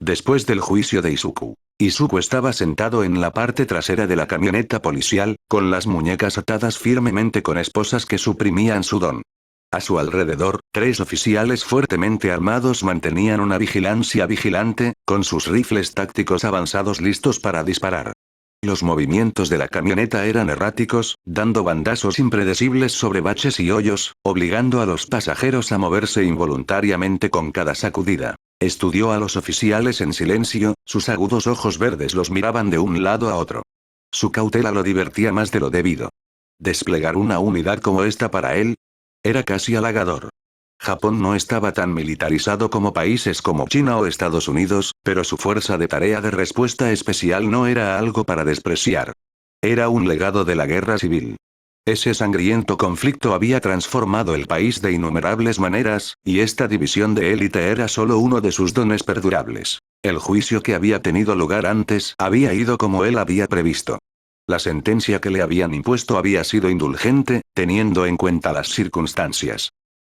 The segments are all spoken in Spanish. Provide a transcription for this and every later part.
Después del juicio de Izuku, Izuku estaba sentado en la parte trasera de la camioneta policial, con las muñecas atadas firmemente con esposas que suprimían su don. A su alrededor, 3 oficiales fuertemente armados mantenían una vigilancia vigilante, con sus rifles tácticos avanzados listos para disparar. Los movimientos de la camioneta eran erráticos, dando bandazos impredecibles sobre baches y hoyos, obligando a los pasajeros a moverse involuntariamente con cada sacudida. Estudió a los oficiales en silencio, sus agudos ojos verdes los miraban de un lado a otro. Su cautela lo divertía más de lo debido. Desplegar una unidad como esta para él era casi halagador. Japón no estaba tan militarizado como países como China o Estados Unidos, pero su fuerza de tarea de respuesta especial no era algo para despreciar. Era un legado de la guerra civil. Ese sangriento conflicto había transformado el país de innumerables maneras, y esta división de élite era solo uno de sus dones perdurables. El juicio que había tenido lugar antes había ido como él había previsto. La sentencia que le habían impuesto había sido indulgente, teniendo en cuenta las circunstancias.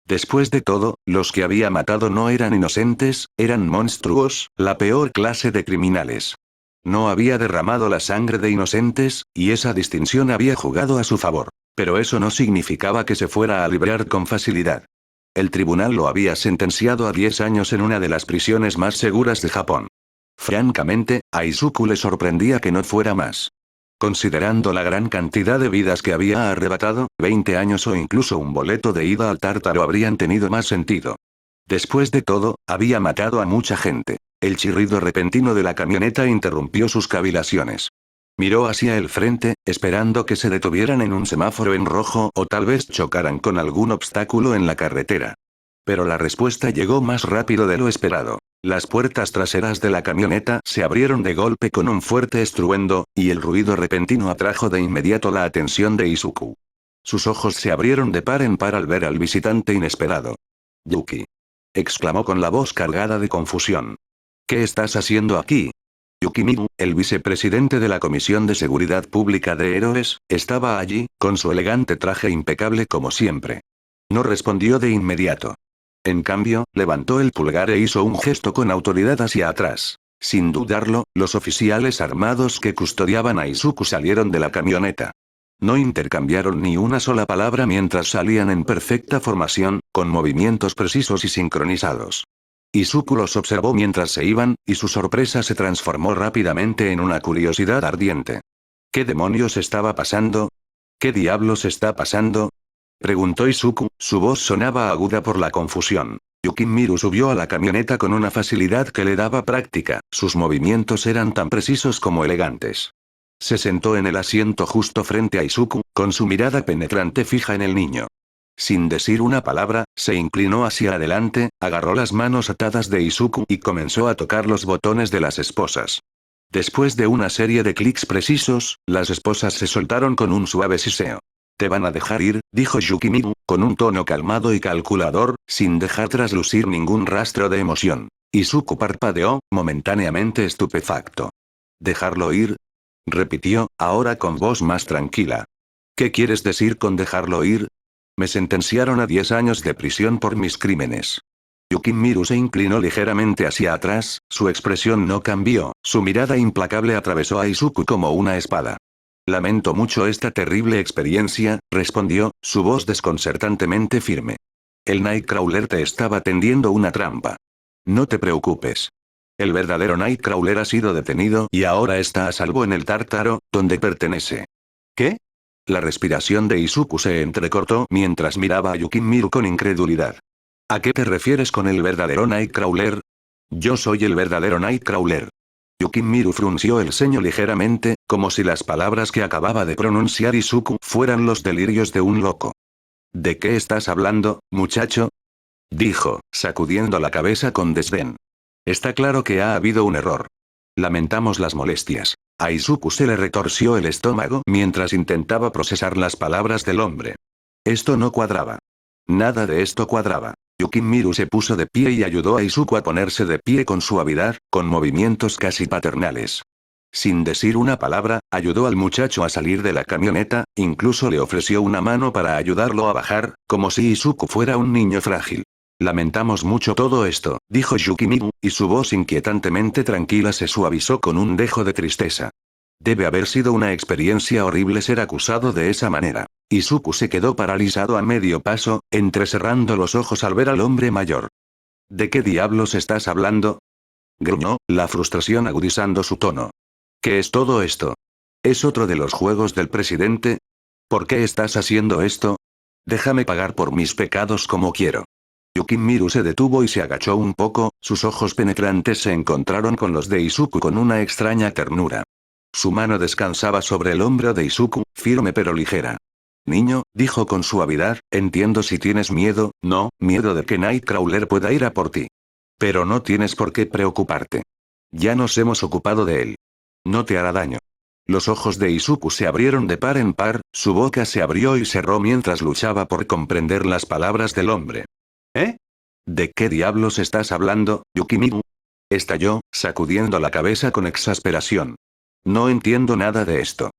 Después de todo, los que había matado no eran inocentes, eran monstruos, la peor clase de criminales. No había derramado la sangre de inocentes, y esa distinción había jugado a su favor. Pero eso no significaba que se fuera a librar con facilidad. El tribunal lo había sentenciado a 10 años en una de las prisiones más seguras de Japón. Francamente, a Izuku le sorprendía que no fuera más. Considerando la gran cantidad de vidas que había arrebatado, 20 años o incluso un boleto de ida al Tártaro habrían tenido más sentido. Después de todo, había matado a mucha gente. El chirrido repentino de la camioneta interrumpió sus cavilaciones. Miró hacia el frente, esperando que se detuvieran en un semáforo en rojo o tal vez chocaran con algún obstáculo en la carretera. Pero la respuesta llegó más rápido de lo esperado. Las puertas traseras de la camioneta se abrieron de golpe con un fuerte estruendo, y el ruido repentino atrajo de inmediato la atención de Izuku. Sus ojos se abrieron de par en par al ver al visitante inesperado. «Yuki», exclamó con la voz cargada de confusión. «¿Qué estás haciendo aquí?» Yukimiru, el vicepresidente de la Comisión de Seguridad Pública de Héroes, estaba allí, con su elegante traje impecable como siempre. No respondió de inmediato. En cambio, levantó el pulgar e hizo un gesto con autoridad hacia atrás. Sin dudarlo, los oficiales armados que custodiaban a Izuku salieron de la camioneta. No intercambiaron ni una sola palabra mientras salían en perfecta formación, con movimientos precisos y sincronizados. Izuku los observó mientras se iban, y su sorpresa se transformó rápidamente en una curiosidad ardiente. ¿Qué demonios estaba pasando? ¿Qué diablos está pasando? Preguntó Izuku, su voz sonaba aguda por la confusión. Yukimiru subió a la camioneta con una facilidad que le daba práctica, sus movimientos eran tan precisos como elegantes. Se sentó en el asiento justo frente a Izuku, con su mirada penetrante fija en el niño. Sin decir una palabra, se inclinó hacia adelante, agarró las manos atadas de Izuku y comenzó a tocar los botones de las esposas. Después de una serie de clics precisos, las esposas se soltaron con un suave siseo. «Te van a dejar ir», dijo Yukimiru, con un tono calmado y calculador, sin dejar traslucir ningún rastro de emoción. Izuku parpadeó, momentáneamente estupefacto. «¿Dejarlo ir?», repitió, ahora con voz más tranquila. «¿Qué quieres decir con dejarlo ir?». «Me sentenciaron a 10 años de prisión por mis crímenes». Yukimiru se inclinó ligeramente hacia atrás, su expresión no cambió, su mirada implacable atravesó a Izuku como una espada. «Lamento mucho esta terrible experiencia», respondió, su voz desconcertantemente firme. «El Nightcrawler te estaba tendiendo una trampa. No te preocupes. El verdadero Nightcrawler ha sido detenido y ahora está a salvo en el Tártaro, donde pertenece». «¿Qué?». La respiración de Izuku se entrecortó mientras miraba a Yukimiru con incredulidad. «¿A qué te refieres con el verdadero Nightcrawler?». «Yo soy el verdadero Nightcrawler». Yukimiru frunció el ceño ligeramente, como si las palabras que acababa de pronunciar Izuku fueran los delirios de un loco. «¿De qué estás hablando, muchacho?», dijo, sacudiendo la cabeza con desdén. «Está claro que ha habido un error. Lamentamos las molestias». A Izuku se le retorció el estómago mientras intentaba procesar las palabras del hombre. Esto no cuadraba. Nada de esto cuadraba. Yukimiru se puso de pie y ayudó a Izuku a ponerse de pie con suavidad, con movimientos casi paternales. Sin decir una palabra, ayudó al muchacho a salir de la camioneta, incluso le ofreció una mano para ayudarlo a bajar, como si Izuku fuera un niño frágil. Lamentamos mucho todo esto, dijo Yukimiru, y su voz inquietantemente tranquila se suavizó con un dejo de tristeza. Debe haber sido una experiencia horrible ser acusado de esa manera. Izuku se quedó paralizado a medio paso, entrecerrando los ojos al ver al hombre mayor. ¿De qué diablos estás hablando? Gruñó, la frustración agudizando su tono. ¿Qué es todo esto? ¿Es otro de los juegos del presidente? ¿Por qué estás haciendo esto? Déjame pagar por mis pecados como quiero. Yukimiru se detuvo y se agachó un poco, sus ojos penetrantes se encontraron con los de Izuku con una extraña ternura. Su mano descansaba sobre el hombro de Izuku, firme pero ligera. Niño, dijo con suavidad, entiendo si tienes miedo, no, miedo de que Nightcrawler pueda ir a por ti. Pero no tienes por qué preocuparte. Ya nos hemos ocupado de él. No te hará daño. Los ojos de Izuku se abrieron de par en par, su boca se abrió y cerró mientras luchaba por comprender las palabras del hombre. ¿Eh? ¿De qué diablos estás hablando, Yukimiru? Estalló, sacudiendo la cabeza con exasperación. No entiendo nada de esto.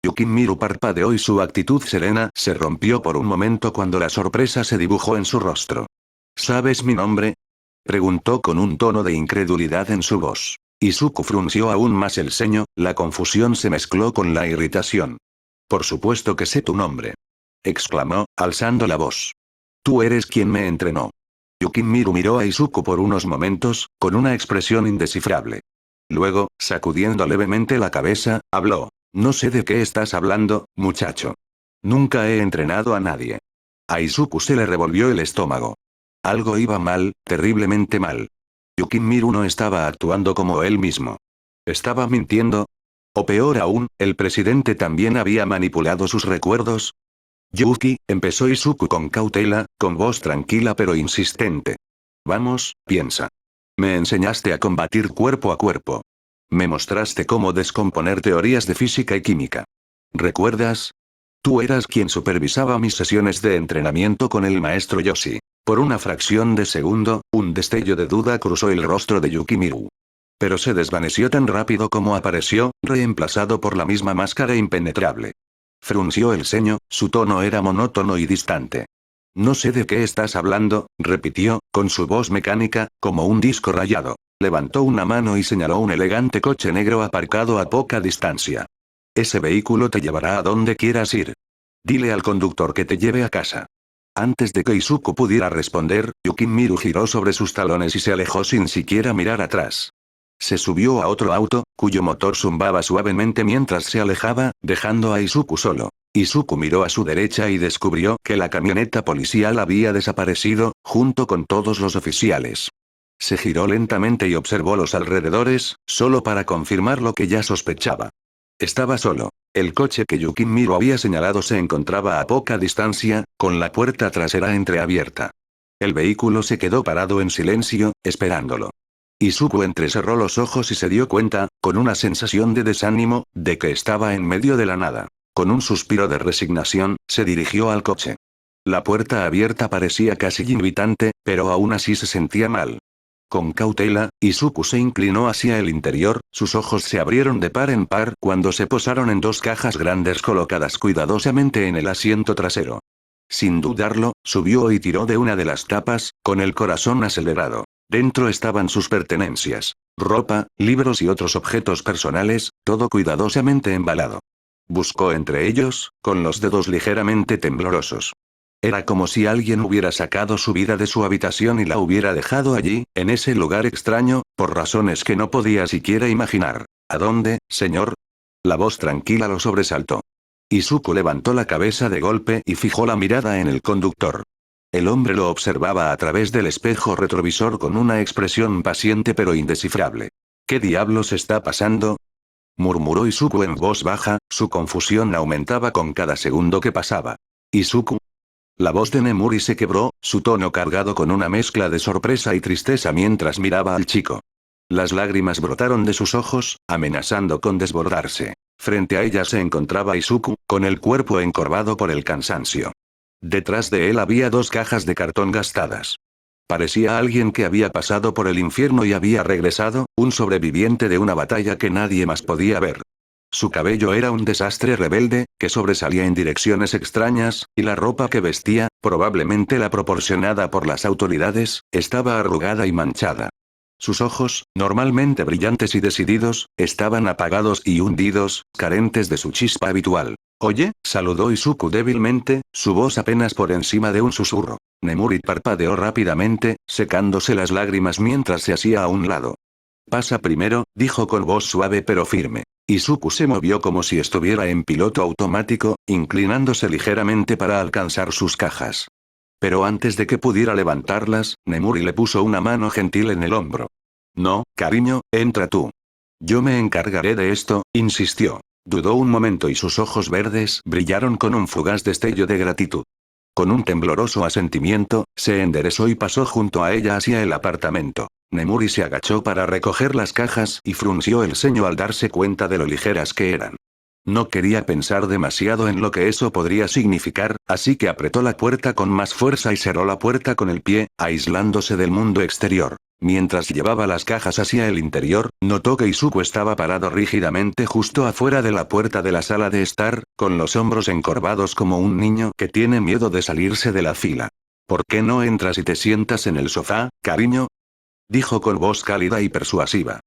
Yukimiru parpadeó y su actitud serena se rompió por un momento cuando la sorpresa se dibujó en su rostro. ¿Sabes mi nombre? Preguntó con un tono de incredulidad en su voz. Izuku frunció aún más el ceño, la confusión se mezcló con la irritación. Por supuesto que sé tu nombre. Exclamó, alzando la voz. Tú eres quien me entrenó. Yukimiru miró a Izuku por unos momentos, con una expresión indescifrable. Luego, sacudiendo levemente la cabeza, habló. No sé de qué estás hablando, muchacho. Nunca he entrenado a nadie. A Izuku se le revolvió el estómago. Algo iba mal, terriblemente mal. Yukimiru no estaba actuando como él mismo. ¿Estaba mintiendo? O peor aún, ¿el presidente también había manipulado sus recuerdos? Yuki, empezó Izuku con cautela, con voz tranquila pero insistente. Vamos, piensa. Me enseñaste a combatir cuerpo a cuerpo. Me mostraste cómo descomponer teorías de física y química. ¿Recuerdas? Tú eras quien supervisaba mis sesiones de entrenamiento con el maestro Yoshi. Por una fracción de segundo, un destello de duda cruzó el rostro de Yukimiru. Pero se desvaneció tan rápido como apareció, reemplazado por la misma máscara impenetrable. Frunció el ceño, su tono era monótono y distante. No sé de qué estás hablando, repitió, con su voz mecánica, como un disco rayado. Levantó una mano y señaló un elegante coche negro aparcado a poca distancia. Ese vehículo te llevará a donde quieras ir. Dile al conductor que te lleve a casa. Antes de que Izuku pudiera responder, Yukimiru giró sobre sus talones y se alejó sin siquiera mirar atrás. Se subió a otro auto, cuyo motor zumbaba suavemente mientras se alejaba, dejando a Izuku solo. Izuku miró a su derecha y descubrió que la camioneta policial había desaparecido, junto con todos los oficiales. Se giró lentamente y observó los alrededores, solo para confirmar lo que ya sospechaba. Estaba solo. El coche que Yukimiru había señalado se encontraba a poca distancia, con la puerta trasera entreabierta. El vehículo se quedó parado en silencio, esperándolo. Izuku entrecerró los ojos y se dio cuenta, con una sensación de desánimo, de que estaba en medio de la nada. Con un suspiro de resignación, se dirigió al coche. La puerta abierta parecía casi invitante, pero aún así se sentía mal. Con cautela, Izuku se inclinó hacia el interior, sus ojos se abrieron de par en par cuando se posaron en dos cajas grandes colocadas cuidadosamente en el asiento trasero. Sin dudarlo, subió y tiró de una de las tapas, con el corazón acelerado. Dentro estaban sus pertenencias. Ropa, libros y otros objetos personales, todo cuidadosamente embalado. Buscó entre ellos, con los dedos ligeramente temblorosos. Era como si alguien hubiera sacado su vida de su habitación y la hubiera dejado allí, en ese lugar extraño, por razones que no podía siquiera imaginar. ¿A dónde, señor? La voz tranquila lo sobresaltó. Izuku levantó la cabeza de golpe y fijó la mirada en el conductor. El hombre lo observaba a través del espejo retrovisor con una expresión paciente pero indescifrable. ¿Qué diablos está pasando? Murmuró Izuku en voz baja, su confusión aumentaba con cada segundo que pasaba. ¿Izuku? La voz de Nemuri se quebró, su tono cargado con una mezcla de sorpresa y tristeza mientras miraba al chico. Las lágrimas brotaron de sus ojos, amenazando con desbordarse. Frente a ella se encontraba Izuku, con el cuerpo encorvado por el cansancio. Detrás de él había dos cajas de cartón gastadas. Parecía alguien que había pasado por el infierno y había regresado, un sobreviviente de una batalla que nadie más podía ver. Su cabello era un desastre rebelde, que sobresalía en direcciones extrañas, y la ropa que vestía, probablemente la proporcionada por las autoridades, estaba arrugada y manchada. Sus ojos, normalmente brillantes y decididos, estaban apagados y hundidos, carentes de su chispa habitual. «Oye», saludó Izuku débilmente, su voz apenas por encima de un susurro. Nemuri parpadeó rápidamente, secándose las lágrimas mientras se hacía a un lado. «Pasa primero», dijo con voz suave pero firme. Izuku se movió como si estuviera en piloto automático, inclinándose ligeramente para alcanzar sus cajas. Pero antes de que pudiera levantarlas, Nemuri le puso una mano gentil en el hombro. «No, cariño, entra tú. Yo me encargaré de esto», insistió. Dudó un momento y sus ojos verdes brillaron con un fugaz destello de gratitud. Con un tembloroso asentimiento, se enderezó y pasó junto a ella hacia el apartamento. Nemuri se agachó para recoger las cajas y frunció el ceño al darse cuenta de lo ligeras que eran. No quería pensar demasiado en lo que eso podría significar, así que apretó la puerta con más fuerza y cerró la puerta con el pie, aislándose del mundo exterior. Mientras llevaba las cajas hacia el interior, notó que Izuku estaba parado rígidamente justo afuera de la puerta de la sala de estar, con los hombros encorvados como un niño que tiene miedo de salirse de la fila. «¿Por qué no entras y te sientas en el sofá, cariño?», dijo con voz cálida y persuasiva.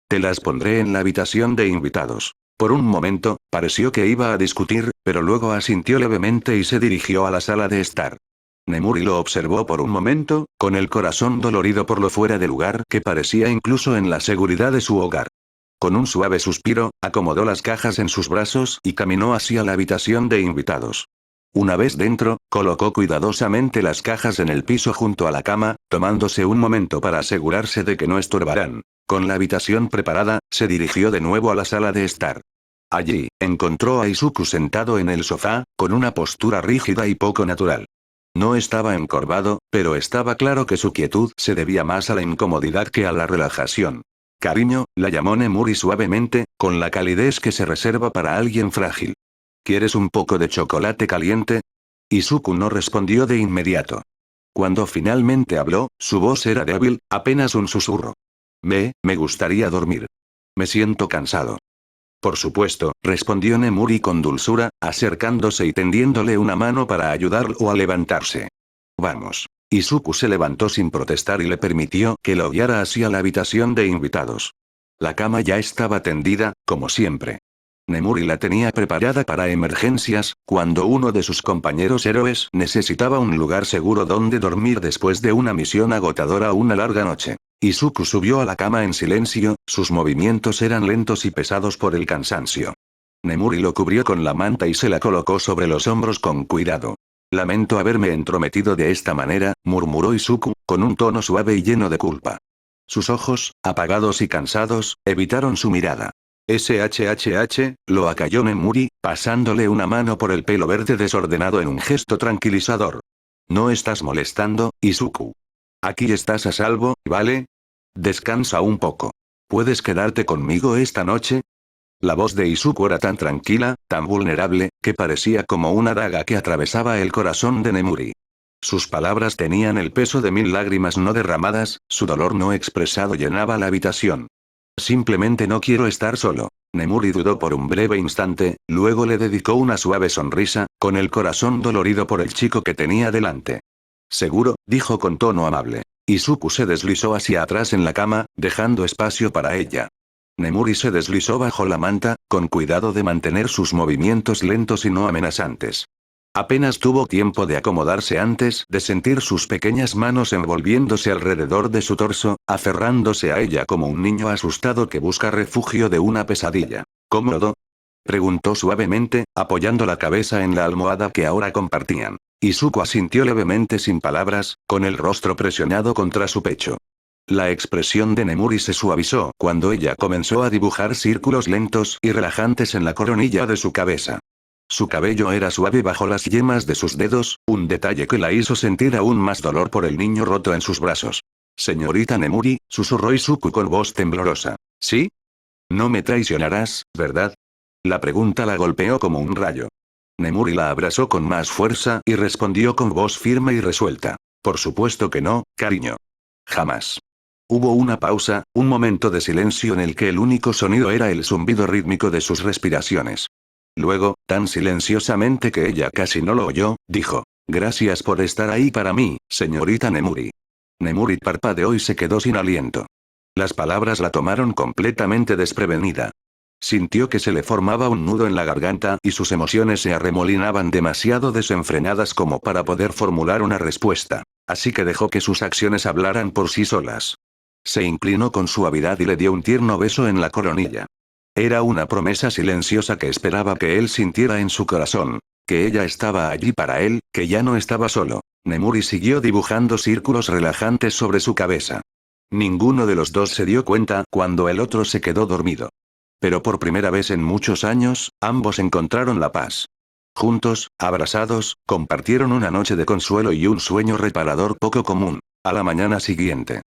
«Te las pondré en la habitación de invitados». Por un momento, pareció que iba a discutir, pero luego asintió levemente y se dirigió a la sala de estar. Nemuri lo observó por un momento, con el corazón dolorido por lo fuera de lugar que parecía incluso en la seguridad de su hogar. Con un suave suspiro, acomodó las cajas en sus brazos y caminó hacia la habitación de invitados. Una vez dentro, colocó cuidadosamente las cajas en el piso junto a la cama, tomándose un momento para asegurarse de que no estorbarán. Con la habitación preparada, se dirigió de nuevo a la sala de estar. Allí, encontró a Izuku sentado en el sofá, con una postura rígida y poco natural. No estaba encorvado, pero estaba claro que su quietud se debía más a la incomodidad que a la relajación. «Cariño», la llamó Nemuri suavemente, con la calidez que se reserva para alguien frágil. «¿Quieres un poco de chocolate caliente?». Izuku no respondió de inmediato. Cuando finalmente habló, su voz era débil, apenas un susurro. Me gustaría dormir. Me siento cansado». «Por supuesto», respondió Nemuri con dulzura, acercándose y tendiéndole una mano para ayudarlo a levantarse. «Vamos». Izuku se levantó sin protestar y le permitió que lo guiara hacia la habitación de invitados. La cama ya estaba tendida, como siempre. Nemuri la tenía preparada para emergencias, cuando uno de sus compañeros héroes necesitaba un lugar seguro donde dormir después de una misión agotadora o una larga noche. Izuku subió a la cama en silencio, sus movimientos eran lentos y pesados por el cansancio. Nemuri lo cubrió con la manta y se la colocó sobre los hombros con cuidado. «Lamento haberme entrometido de esta manera», murmuró Izuku, con un tono suave y lleno de culpa. Sus ojos, apagados y cansados, evitaron su mirada. «SHHH», lo acalló Nemuri, pasándole una mano por el pelo verde desordenado en un gesto tranquilizador. «No estás molestando, Izuku. Aquí estás a salvo, ¿vale? Descansa un poco. ¿Puedes quedarte conmigo esta noche?». La voz de Izuku era tan tranquila, tan vulnerable, que parecía como una daga que atravesaba el corazón de Nemuri. Sus palabras tenían el peso de 1000 lágrimas no derramadas, su dolor no expresado llenaba la habitación. «Simplemente no quiero estar solo». Nemuri dudó por un breve instante, luego le dedicó una suave sonrisa, con el corazón dolorido por el chico que tenía delante. «Seguro», dijo con tono amable. Izuku se deslizó hacia atrás en la cama, dejando espacio para ella. Nemuri se deslizó bajo la manta, con cuidado de mantener sus movimientos lentos y no amenazantes. Apenas tuvo tiempo de acomodarse antes de sentir sus pequeñas manos envolviéndose alrededor de su torso, aferrándose a ella como un niño asustado que busca refugio de una pesadilla. «¿Cómodo?», preguntó suavemente, apoyando la cabeza en la almohada que ahora compartían. Izuku asintió levemente sin palabras, con el rostro presionado contra su pecho. La expresión de Nemuri se suavizó cuando ella comenzó a dibujar círculos lentos y relajantes en la coronilla de su cabeza. Su cabello era suave bajo las yemas de sus dedos, un detalle que la hizo sentir aún más dolor por el niño roto en sus brazos. «Señorita Nemuri», susurró Izuku con voz temblorosa. «¿Sí? No me traicionarás, ¿verdad?». La pregunta la golpeó como un rayo. Nemuri la abrazó con más fuerza y respondió con voz firme y resuelta. «Por supuesto que no, cariño. Jamás». Hubo una pausa, un momento de silencio en el que el único sonido era el zumbido rítmico de sus respiraciones. Luego, tan silenciosamente que ella casi no lo oyó, dijo: «Gracias por estar ahí para mí, señorita Nemuri». Nemuri parpadeó y se quedó sin aliento. Las palabras la tomaron completamente desprevenida. Sintió que se le formaba un nudo en la garganta y sus emociones se arremolinaban demasiado desenfrenadas como para poder formular una respuesta. Así que dejó que sus acciones hablaran por sí solas. Se inclinó con suavidad y le dio un tierno beso en la coronilla. Era una promesa silenciosa que esperaba que él sintiera en su corazón. Que ella estaba allí para él, que ya no estaba solo. Nemuri siguió dibujando círculos relajantes sobre su cabeza. Ninguno de los dos se dio cuenta cuando el otro se quedó dormido. Pero por primera vez en muchos años, ambos encontraron la paz. Juntos, abrazados, compartieron una noche de consuelo y un sueño reparador poco común. A la mañana siguiente,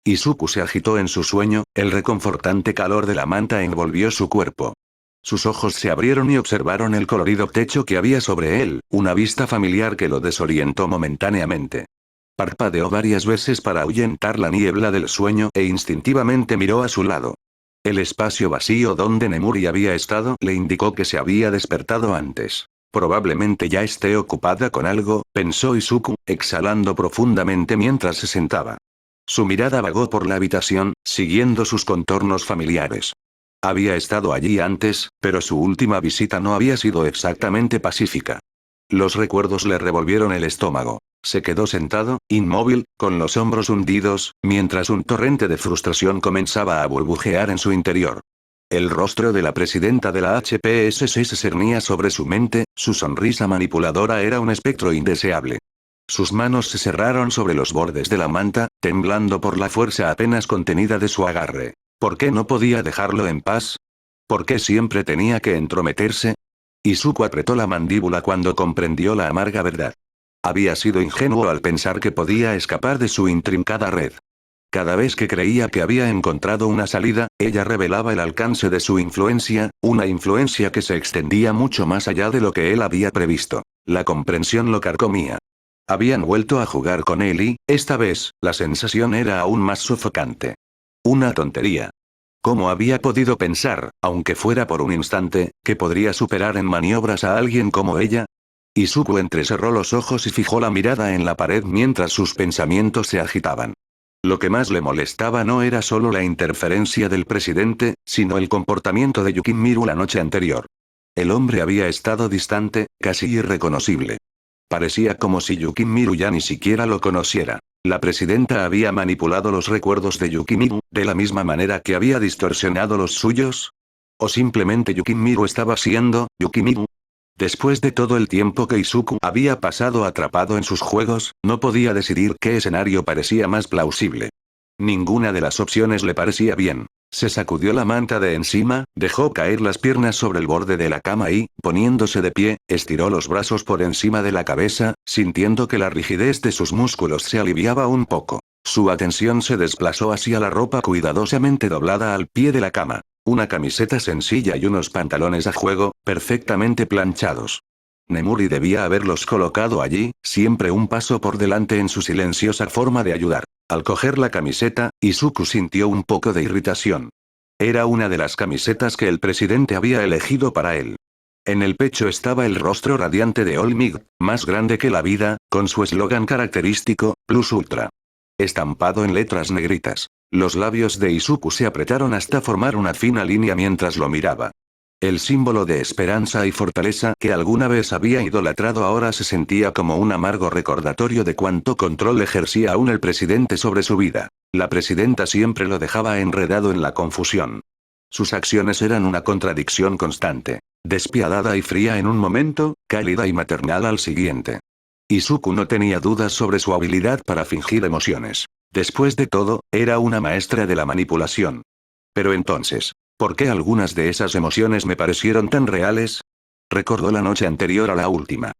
Izuku se agitó en su sueño, el reconfortante calor de la manta envolvió su cuerpo. Sus ojos se abrieron y observaron el colorido techo que había sobre él, una vista familiar que lo desorientó momentáneamente. Parpadeó varias veces para ahuyentar la niebla del sueño e instintivamente miró a su lado. El espacio vacío donde Nemuri había estado le indicó que se había despertado antes. Probablemente ya esté ocupada con algo, pensó Izuku, exhalando profundamente mientras se sentaba. Su mirada vagó por la habitación, siguiendo sus contornos familiares. Había estado allí antes, pero su última visita no había sido exactamente pacífica. Los recuerdos le revolvieron el estómago. Se quedó sentado, inmóvil, con los hombros hundidos, mientras un torrente de frustración comenzaba a burbujear en su interior. El rostro de la presidenta de la HPSC se cernía sobre su mente, su sonrisa manipuladora era un espectro indeseable. Sus manos se cerraron sobre los bordes de la manta, temblando por la fuerza apenas contenida de su agarre. ¿Por qué no podía dejarlo en paz? ¿Por qué siempre tenía que entrometerse? Izuku apretó la mandíbula cuando comprendió la amarga verdad. Había sido ingenuo al pensar que podía escapar de su intrincada red. Cada vez que creía que había encontrado una salida, ella revelaba el alcance de su influencia, una influencia que se extendía mucho más allá de lo que él había previsto. La comprensión lo carcomía. Habían vuelto a jugar con él y, esta vez, la sensación era aún más sofocante. Una tontería. ¿Cómo había podido pensar, aunque fuera por un instante, que podría superar en maniobras a alguien como ella? Izuku entrecerró los ojos y fijó la mirada en la pared mientras sus pensamientos se agitaban. Lo que más le molestaba no era solo la interferencia del presidente, sino el comportamiento de Yukimiru la noche anterior. El hombre había estado distante, casi irreconocible. Parecía como si Yukimiru ya ni siquiera lo conociera. La presidenta había manipulado los recuerdos de Yukimiru, de la misma manera que había distorsionado los suyos. ¿O simplemente Yukimiru estaba siendo Yukimiru? Después de todo el tiempo que Izuku había pasado atrapado en sus juegos, no podía decidir qué escenario parecía más plausible. Ninguna de las opciones le parecía bien. Se sacudió la manta de encima, dejó caer las piernas sobre el borde de la cama y, poniéndose de pie, estiró los brazos por encima de la cabeza, sintiendo que la rigidez de sus músculos se aliviaba un poco. Su atención se desplazó hacia la ropa cuidadosamente doblada al pie de la cama. Una camiseta sencilla y unos pantalones a juego, perfectamente planchados. Nemuri debía haberlos colocado allí, siempre un paso por delante en su silenciosa forma de ayudar. Al coger la camiseta, Izuku sintió un poco de irritación. Era una de las camisetas que el presidente había elegido para él. En el pecho estaba el rostro radiante de All Might, más grande que la vida, con su eslogan característico, Plus Ultra. Estampado en letras negritas. Los labios de Izuku se apretaron hasta formar una fina línea mientras lo miraba. El símbolo de esperanza y fortaleza que alguna vez había idolatrado ahora se sentía como un amargo recordatorio de cuánto control ejercía aún el presidente sobre su vida. La presidenta siempre lo dejaba enredado en la confusión. Sus acciones eran una contradicción constante. Despiadada y fría en un momento, cálida y maternal al siguiente. Izuku no tenía dudas sobre su habilidad para fingir emociones. Después de todo, era una maestra de la manipulación. Pero entonces, ¿por qué algunas de esas emociones me parecieron tan reales? Recordó la noche anterior a la última.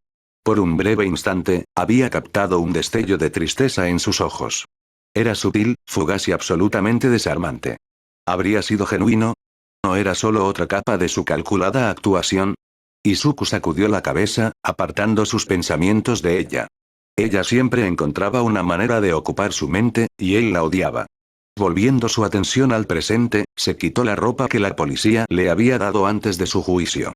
Por un breve instante, había captado un destello de tristeza en sus ojos. Era sutil, fugaz y absolutamente desarmante. ¿Habría sido genuino? ¿No era solo otra capa de su calculada actuación? Izuku sacudió la cabeza, apartando sus pensamientos de ella. Ella siempre encontraba una manera de ocupar su mente, y él la odiaba. Volviendo su atención al presente, se quitó la ropa que la policía le había dado antes de su juicio.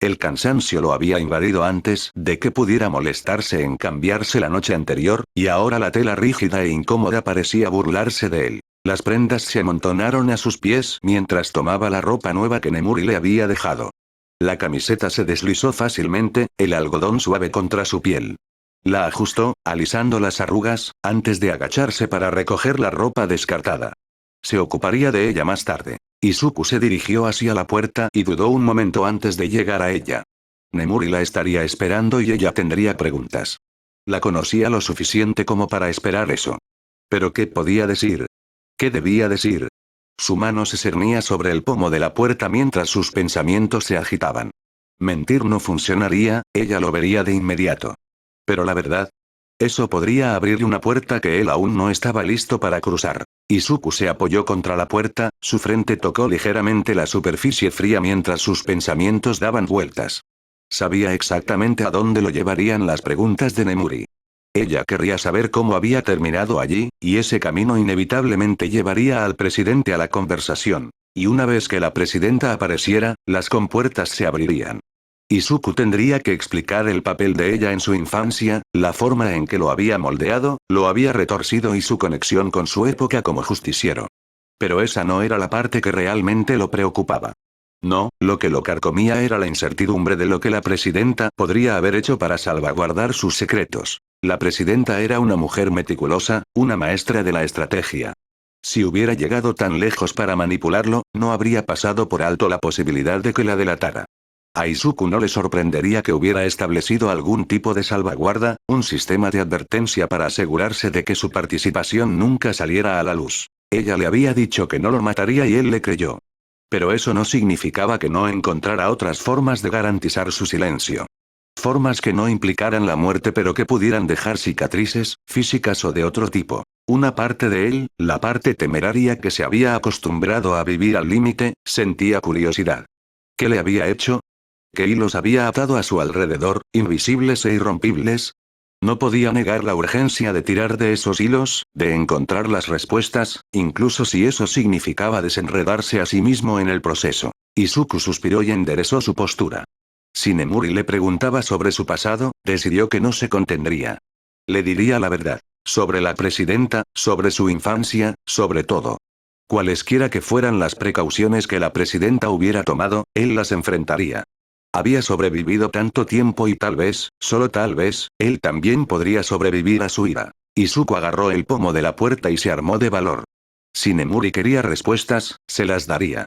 El cansancio lo había invadido antes de que pudiera molestarse en cambiarse la noche anterior, y ahora la tela rígida e incómoda parecía burlarse de él. Las prendas se amontonaron a sus pies mientras tomaba la ropa nueva que Nemuri le había dejado. La camiseta se deslizó fácilmente, el algodón suave contra su piel. La ajustó, alisando las arrugas, antes de agacharse para recoger la ropa descartada. Se ocuparía de ella más tarde. Izuku se dirigió hacia la puerta y dudó un momento antes de llegar a ella. Nemuri la estaría esperando y ella tendría preguntas. La conocía lo suficiente como para esperar eso. ¿Pero qué podía decir? ¿Qué debía decir? Su mano se cernía sobre el pomo de la puerta mientras sus pensamientos se agitaban. Mentir no funcionaría, ella lo vería de inmediato. Pero la verdad, eso podría abrir una puerta que él aún no estaba listo para cruzar. Izuku se apoyó contra la puerta, su frente tocó ligeramente la superficie fría mientras sus pensamientos daban vueltas. Sabía exactamente a dónde lo llevarían las preguntas de Nemuri. Ella querría saber cómo había terminado allí, y ese camino inevitablemente llevaría al presidente a la conversación. Y una vez que la presidenta apareciera, las compuertas se abrirían. Izuku tendría que explicar el papel de ella en su infancia, la forma en que lo había moldeado, lo había retorcido y su conexión con su época como justiciero. Pero esa no era la parte que realmente lo preocupaba. No, lo que lo carcomía era la incertidumbre de lo que la presidenta podría haber hecho para salvaguardar sus secretos. La presidenta era una mujer meticulosa, una maestra de la estrategia. Si hubiera llegado tan lejos para manipularlo, no habría pasado por alto la posibilidad de que la delatara. A Izuku no le sorprendería que hubiera establecido algún tipo de salvaguarda, un sistema de advertencia para asegurarse de que su participación nunca saliera a la luz. Ella le había dicho que no lo mataría y él le creyó. Pero eso no significaba que no encontrara otras formas de garantizar su silencio. Formas que no implicaran la muerte pero que pudieran dejar cicatrices, físicas o de otro tipo. Una parte de él, la parte temeraria que se había acostumbrado a vivir al límite, sentía curiosidad. ¿Qué le había hecho? ¿Qué hilos había atado a su alrededor, invisibles e irrompibles? No podía negar la urgencia de tirar de esos hilos, de encontrar las respuestas, incluso si eso significaba desenredarse a sí mismo en el proceso. Izuku suspiró y enderezó su postura. Si Nemuri le preguntaba sobre su pasado, decidió que no se contendría. Le diría la verdad. Sobre la presidenta, sobre su infancia, sobre todo. Cualesquiera que fueran las precauciones que la presidenta hubiera tomado, él las enfrentaría. Había sobrevivido tanto tiempo y tal vez, solo tal vez, él también podría sobrevivir a su ira. Izuku agarró el pomo de la puerta y se armó de valor. Si Nemuri quería respuestas, se las daría.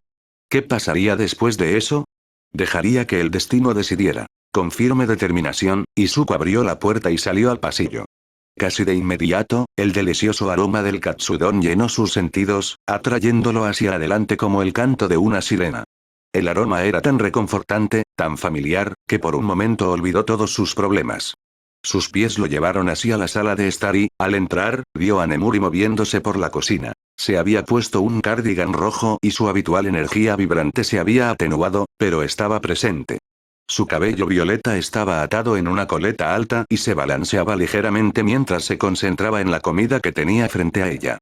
¿Qué pasaría después de eso? Dejaría que el destino decidiera. Con firme determinación, Izuku abrió la puerta y salió al pasillo. Casi de inmediato, el delicioso aroma del katsudon llenó sus sentidos, atrayéndolo hacia adelante como el canto de una sirena. El aroma era tan reconfortante, tan familiar, que por un momento olvidó todos sus problemas. Sus pies lo llevaron hacia la sala de estar y, al entrar, vio a Nemuri moviéndose por la cocina. Se había puesto un cardigan rojo y su habitual energía vibrante se había atenuado, pero estaba presente. Su cabello violeta estaba atado en una coleta alta y se balanceaba ligeramente mientras se concentraba en la comida que tenía frente a ella.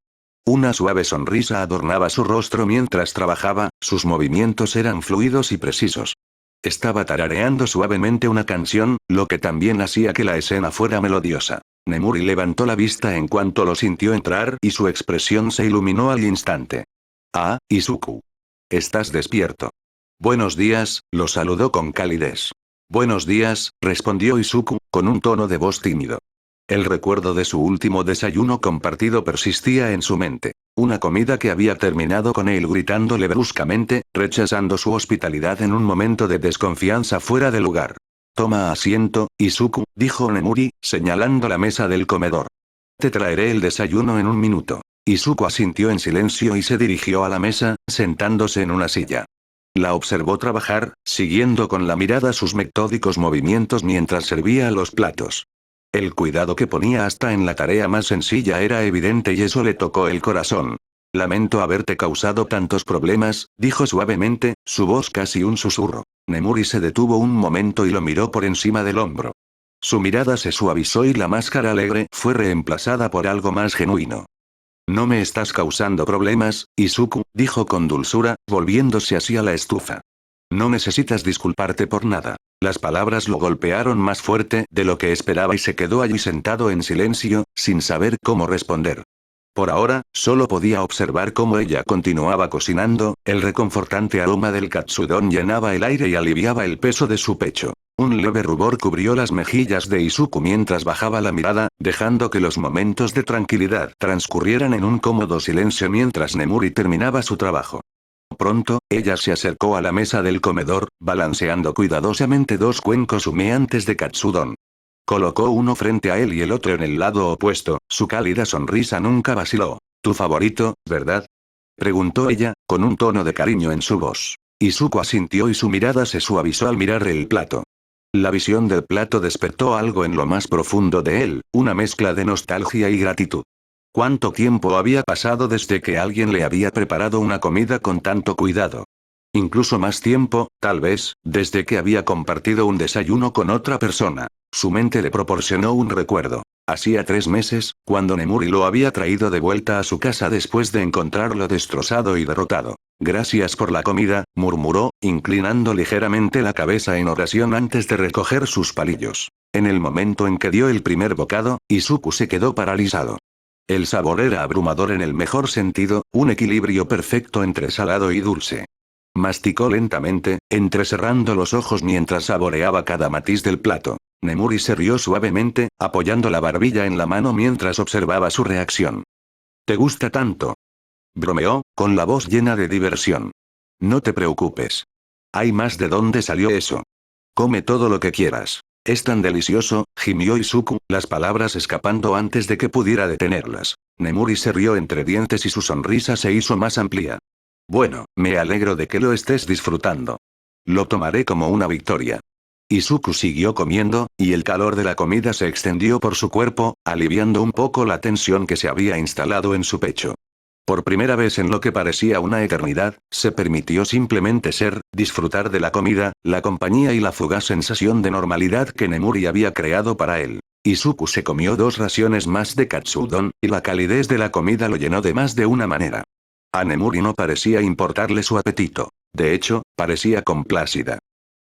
Una suave sonrisa adornaba su rostro mientras trabajaba, sus movimientos eran fluidos y precisos. Estaba tarareando suavemente una canción, lo que también hacía que la escena fuera melodiosa. Nemuri levantó la vista en cuanto lo sintió entrar y su expresión se iluminó al instante. Ah, Izuku. Estás despierto. Buenos días, lo saludó con calidez. Buenos días, respondió Izuku, con un tono de voz tímido. El recuerdo de su último desayuno compartido persistía en su mente. Una comida que había terminado con él gritándole bruscamente, rechazando su hospitalidad en un momento de desconfianza fuera de lugar. Toma asiento, Izuku, dijo Nemuri, señalando la mesa del comedor. Te traeré el desayuno en un minuto. Izuku asintió en silencio y se dirigió a la mesa, sentándose en una silla. La observó trabajar, siguiendo con la mirada sus metódicos movimientos mientras servía los platos. El cuidado que ponía hasta en la tarea más sencilla era evidente y eso le tocó el corazón. Lamento haberte causado tantos problemas, dijo suavemente, su voz casi un susurro. Nemuri se detuvo un momento y lo miró por encima del hombro. Su mirada se suavizó y la máscara alegre fue reemplazada por algo más genuino. No me estás causando problemas, Izuku, dijo con dulzura, volviéndose hacia la estufa. No necesitas disculparte por nada. Las palabras lo golpearon más fuerte de lo que esperaba y se quedó allí sentado en silencio, sin saber cómo responder. Por ahora, solo podía observar cómo ella continuaba cocinando, el reconfortante aroma del katsudon llenaba el aire y aliviaba el peso de su pecho. Un leve rubor cubrió las mejillas de Izuku mientras bajaba la mirada, dejando que los momentos de tranquilidad transcurrieran en un cómodo silencio mientras Nemuri terminaba su trabajo. Pronto, ella se acercó a la mesa del comedor, balanceando cuidadosamente dos cuencos humeantes de katsudon. Colocó uno frente a él y el otro en el lado opuesto, su cálida sonrisa nunca vaciló. ¿Tu favorito, verdad? Preguntó ella, con un tono de cariño en su voz. Izuku asintió y su mirada se suavizó al mirar el plato. La visión del plato despertó algo en lo más profundo de él, una mezcla de nostalgia y gratitud. ¿Cuánto tiempo había pasado desde que alguien le había preparado una comida con tanto cuidado? Incluso más tiempo, tal vez, desde que había compartido un desayuno con otra persona. Su mente le proporcionó un recuerdo. Hacía 3 meses, cuando Nemuri lo había traído de vuelta a su casa después de encontrarlo destrozado y derrotado. Gracias por la comida, murmuró, inclinando ligeramente la cabeza en oración antes de recoger sus palillos. En el momento en que dio el primer bocado, Izuku se quedó paralizado. El sabor era abrumador en el mejor sentido, un equilibrio perfecto entre salado y dulce. Masticó lentamente, entrecerrando los ojos mientras saboreaba cada matiz del plato. Nemuri se rió suavemente, apoyando la barbilla en la mano mientras observaba su reacción. ¿Te gusta tanto? Bromeó, con la voz llena de diversión. No te preocupes. Hay más de dónde salió eso. Come todo lo que quieras. Es tan delicioso, gimió Izuku, las palabras escapando antes de que pudiera detenerlas. Nemuri se rió entre dientes y su sonrisa se hizo más amplia. Bueno, me alegro de que lo estés disfrutando. Lo tomaré como una victoria. Izuku siguió comiendo, y el calor de la comida se extendió por su cuerpo, aliviando un poco la tensión que se había instalado en su pecho. Por primera vez en lo que parecía una eternidad, se permitió simplemente ser, disfrutar de la comida, la compañía y la fugaz sensación de normalidad que Nemuri había creado para él. Izuku se comió 2 raciones más de katsudon, y la calidez de la comida lo llenó de más de una manera. A Nemuri no parecía importarle su apetito. De hecho, parecía complácida.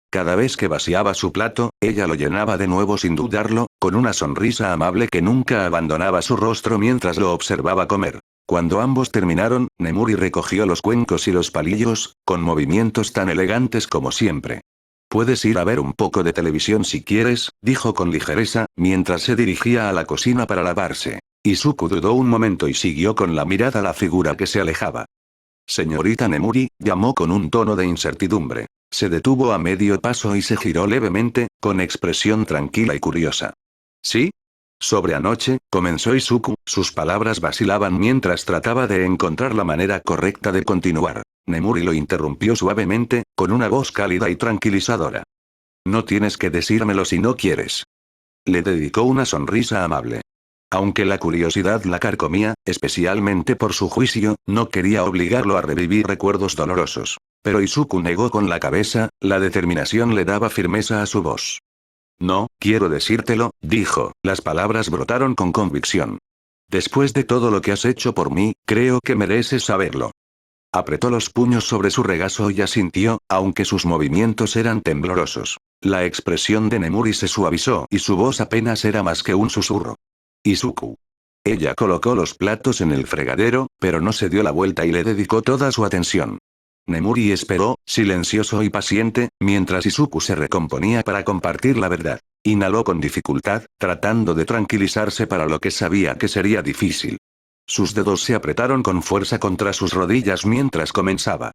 Cada vez que vaciaba su plato, ella lo llenaba de nuevo sin dudarlo, con una sonrisa amable que nunca abandonaba su rostro mientras lo observaba comer. Cuando ambos terminaron, Nemuri recogió los cuencos y los palillos, con movimientos tan elegantes como siempre. Puedes ir a ver un poco de televisión si quieres, dijo con ligereza, mientras se dirigía a la cocina para lavarse. Izuku dudó un momento y siguió con la mirada la figura que se alejaba. Señorita Nemuri, llamó con un tono de incertidumbre. Se detuvo a medio paso y se giró levemente, con expresión tranquila y curiosa. ¿Sí? Sobre anoche, comenzó Izuku, sus palabras vacilaban mientras trataba de encontrar la manera correcta de continuar. Nemuri lo interrumpió suavemente, con una voz cálida y tranquilizadora. No tienes que decírmelo si no quieres. Le dedicó una sonrisa amable. Aunque la curiosidad la carcomía, especialmente por su juicio, no quería obligarlo a revivir recuerdos dolorosos. Pero Izuku negó con la cabeza, la determinación le daba firmeza a su voz. No, quiero decírtelo, dijo, las palabras brotaron con convicción. Después de todo lo que has hecho por mí, creo que mereces saberlo. Apretó los puños sobre su regazo y asintió, aunque sus movimientos eran temblorosos. La expresión de Nemuri se suavizó y su voz apenas era más que un susurro. Izuku. Ella colocó los platos en el fregadero, pero no se dio la vuelta y le dedicó toda su atención. Nemuri esperó, silencioso y paciente, mientras Izuku se recomponía para compartir la verdad. Inhaló con dificultad, tratando de tranquilizarse para lo que sabía que sería difícil. Sus dedos se apretaron con fuerza contra sus rodillas mientras comenzaba.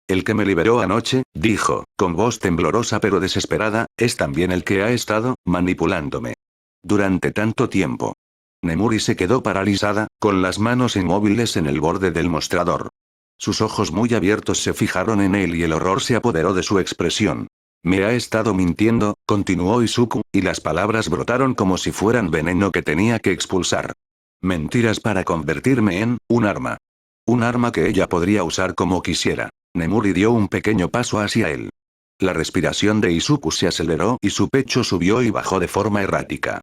El que me liberó anoche, dijo, con voz temblorosa pero desesperada, es también el que ha estado manipulándome. Durante tanto tiempo. Nemuri se quedó paralizada, con las manos inmóviles en el borde del mostrador. Sus ojos muy abiertos se fijaron en él y el horror se apoderó de su expresión. Me ha estado mintiendo, continuó Izuku, y las palabras brotaron como si fueran veneno que tenía que expulsar. Mentiras para convertirme en un arma. Un arma que ella podría usar como quisiera. Nemuri dio un pequeño paso hacia él. La respiración de Izuku se aceleró y su pecho subió y bajó de forma errática.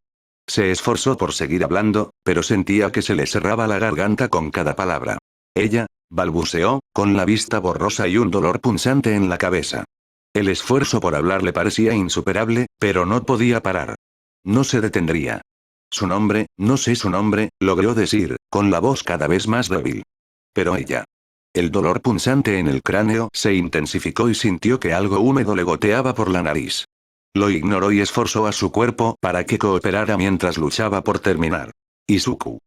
Se esforzó por seguir hablando, pero sentía que se le cerraba la garganta con cada palabra. Ella, balbuceó, con la vista borrosa y un dolor punzante en la cabeza. El esfuerzo por hablar le parecía insuperable, pero no podía parar. No se detendría. Su nombre, no sé su nombre, logró decir, con la voz cada vez más débil. Pero ella. El dolor punzante en el cráneo se intensificó y sintió que algo húmedo le goteaba por la nariz. Lo ignoró y esforzó a su cuerpo para que cooperara mientras luchaba por terminar. Izuku.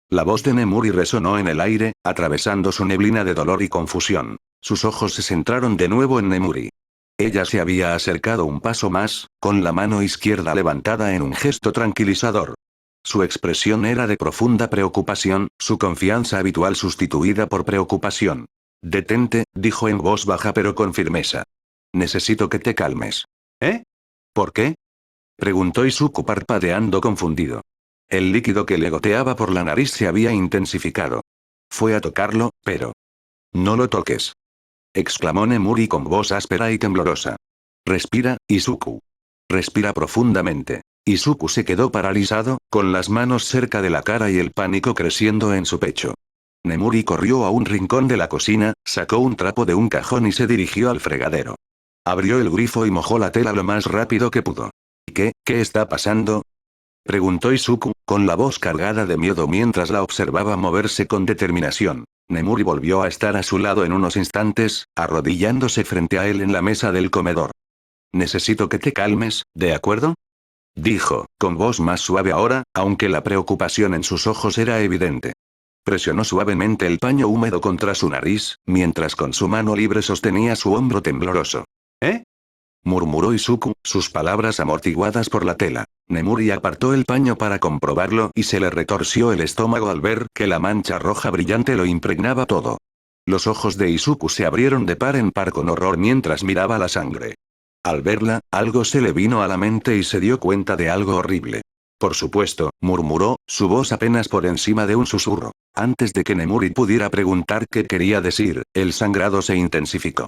La voz de Nemuri resonó en el aire, atravesando su neblina de dolor y confusión. Sus ojos se centraron de nuevo en Nemuri. Ella se había acercado un paso más, con la mano izquierda levantada en un gesto tranquilizador. Su expresión era de profunda preocupación, su confianza habitual sustituida por preocupación. Detente, dijo en voz baja pero con firmeza. Necesito que te calmes. ¿Eh? ¿Por qué? Preguntó Izuku parpadeando confundido. El líquido que le goteaba por la nariz se había intensificado. Fue a tocarlo, pero... No lo toques. Exclamó Nemuri con voz áspera y temblorosa. Respira, Izuku. Respira profundamente. Izuku se quedó paralizado, con las manos cerca de la cara y el pánico creciendo en su pecho. Nemuri corrió a un rincón de la cocina, sacó un trapo de un cajón y se dirigió al fregadero. Abrió el grifo y mojó la tela lo más rápido que pudo. ¿Qué está pasando? Preguntó Izuku, con la voz cargada de miedo mientras la observaba moverse con determinación. Nemuri volvió a estar a su lado en unos instantes, arrodillándose frente a él en la mesa del comedor. Necesito que te calmes, ¿de acuerdo? Dijo, con voz más suave ahora, aunque la preocupación en sus ojos era evidente. Presionó suavemente el paño húmedo contra su nariz, mientras con su mano libre sostenía su hombro tembloroso. ¿Eh? Murmuró Izuku, sus palabras amortiguadas por la tela. Nemuri apartó el paño para comprobarlo y se le retorció el estómago al ver que la mancha roja brillante lo impregnaba todo. Los ojos de Izuku se abrieron de par en par con horror mientras miraba la sangre. Al verla, algo se le vino a la mente y se dio cuenta de algo horrible. Por supuesto, murmuró, su voz apenas por encima de un susurro. Antes de que Nemuri pudiera preguntar qué quería decir, el sangrado se intensificó.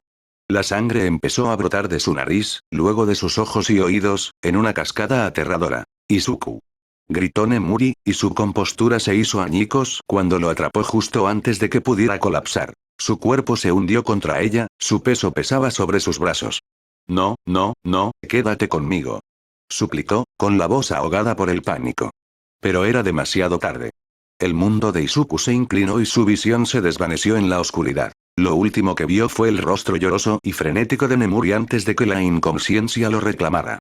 La sangre empezó a brotar de su nariz, luego de sus ojos y oídos, en una cascada aterradora. Izuku. Gritó Nemuri, y su compostura se hizo añicos cuando lo atrapó justo antes de que pudiera colapsar. Su cuerpo se hundió contra ella, su peso pesaba sobre sus brazos. No, quédate conmigo. Suplicó, con la voz ahogada por el pánico. Pero era demasiado tarde. El mundo de Izuku se inclinó y su visión se desvaneció en la oscuridad. Lo último que vio fue el rostro lloroso y frenético de Nemuri antes de que la inconsciencia lo reclamara.